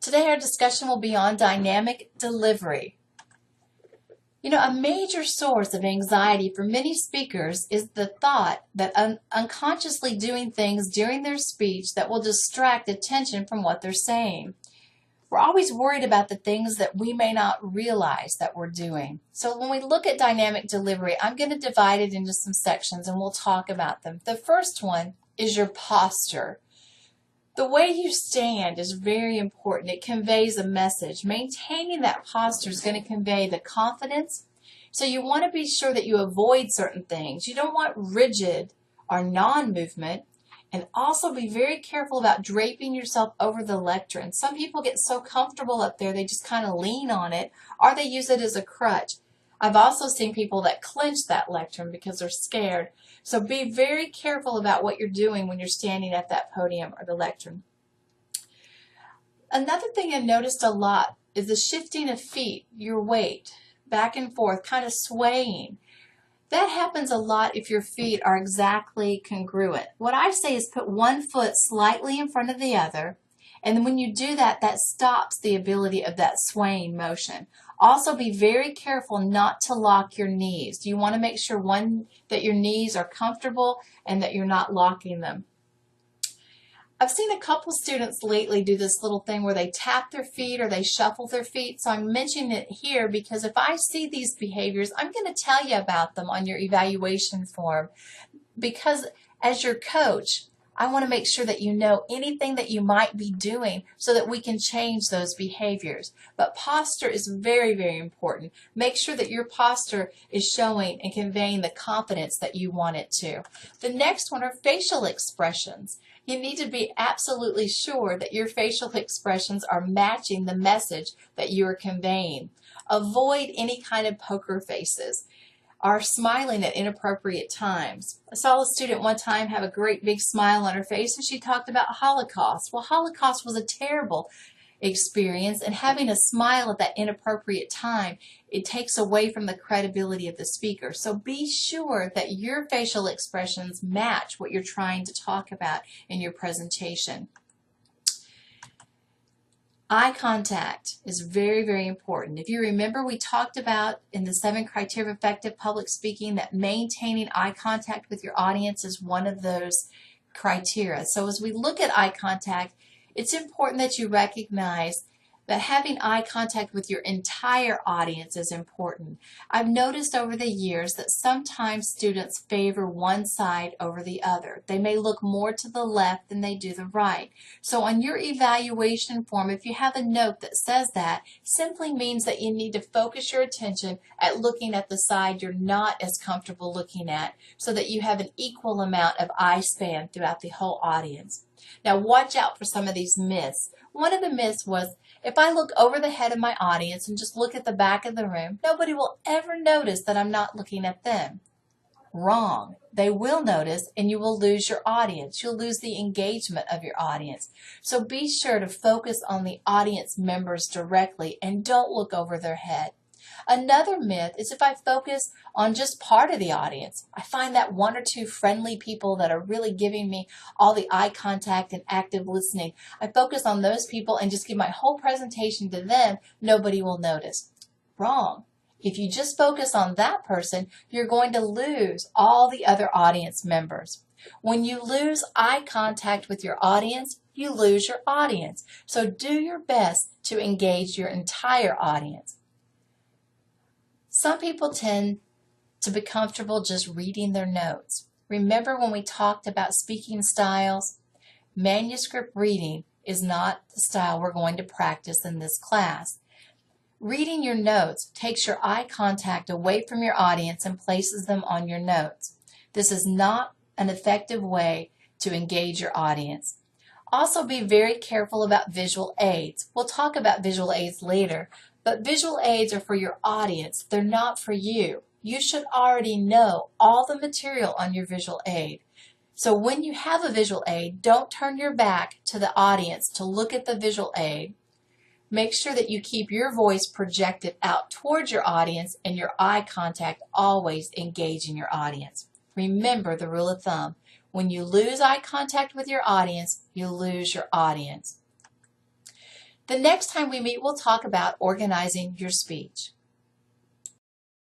Today our discussion will be on dynamic delivery. A major source of anxiety for many speakers is the thought that unconsciously doing things during their speech that will distract attention from what they're saying. We're always worried about the things that we may not realize that we're doing. So when we look at dynamic delivery, I'm going to divide it into some sections and we'll talk about them. The first one is your posture. The way you stand is very important. It conveys a message. Maintaining that posture is going to convey the confidence. So you want to be sure that you avoid certain things. You don't want rigid or non-movement. And also be very careful about draping yourself over the lectern. Some people get so comfortable up there, they just kind of lean on it, or they use it as a crutch. I've also seen people that clench that lectern because they're scared. So be very careful about what you're doing when you're standing at that podium or the lectern. Another thing I noticed a lot is the shifting of feet, your weight, back and forth, kind of swaying. That happens a lot if your feet are exactly congruent. What I say is put one foot slightly in front of the other, and then when you do that, that stops the ability of that swaying motion. Also, be very careful not to lock your knees. You want to make sure, that your knees are comfortable and that you're not locking them. I've seen a couple students lately do this little thing where they tap their feet or they shuffle their feet. So I'm mentioning it here because if I see these behaviors, I'm going to tell you about them on your evaluation form. Because as your coach, I want to make sure that you know anything that you might be doing so that we can change those behaviors. But posture is very, very important. Make sure that your posture is showing and conveying the confidence that you want it to. The next one are facial expressions. You need to be absolutely sure that your facial expressions are matching the message that you are conveying. Avoid any kind of poker faces or smiling at inappropriate times. I saw a student one time have a great big smile on her face and she talked about Holocaust. Well, Holocaust was a terrible experience, and having a smile at that inappropriate time, it takes away from the credibility of the speaker. So be sure that your facial expressions match what you're trying to talk about in your presentation. Eye contact is very, very important. If you remember, we talked about in the 7 criteria of effective public speaking that maintaining eye contact with your audience is one of those criteria. So as we look at eye contact, it's important that you recognize that having eye contact with your entire audience is important. I've noticed over the years that sometimes students favor one side over the other. They may look more to the left than they do the right. So on your evaluation form, if you have a note that says that, simply means that you need to focus your attention at looking at the side you're not as comfortable looking at so that you have an equal amount of eye span throughout the whole audience. Now watch out for some of these myths. One of the myths was, if I look over the head of my audience and just look at the back of the room, nobody will ever notice that I'm not looking at them. Wrong. They will notice and you will lose your audience. You'll lose the engagement of your audience. So be sure to focus on the audience members directly and don't look over their head. Another myth is if I focus on just part of the audience, I find that 1 or 2 friendly people that are really giving me all the eye contact and active listening, I focus on those people and just give my whole presentation to them, nobody will notice. Wrong. If you just focus on that person, you're going to lose all the other audience members. When you lose eye contact with your audience, you lose your audience. So do your best to engage your entire audience. Some people tend to be comfortable just reading their notes. Remember when we talked about speaking styles? Manuscript reading is not the style we're going to practice in this class. Reading your notes takes your eye contact away from your audience and places them on your notes. This is not an effective way to engage your audience. Also be very careful about visual aids. We'll talk about visual aids later. But visual aids are for your audience. They're not for you. You should already know all the material on your visual aid. So when you have a visual aid, don't turn your back to the audience to look at the visual aid. Make sure that you keep your voice projected out towards your audience and your eye contact always engaging your audience. Remember the rule of thumb. When you lose eye contact with your audience, you lose your audience. The next time we meet, we'll talk about organizing your speech.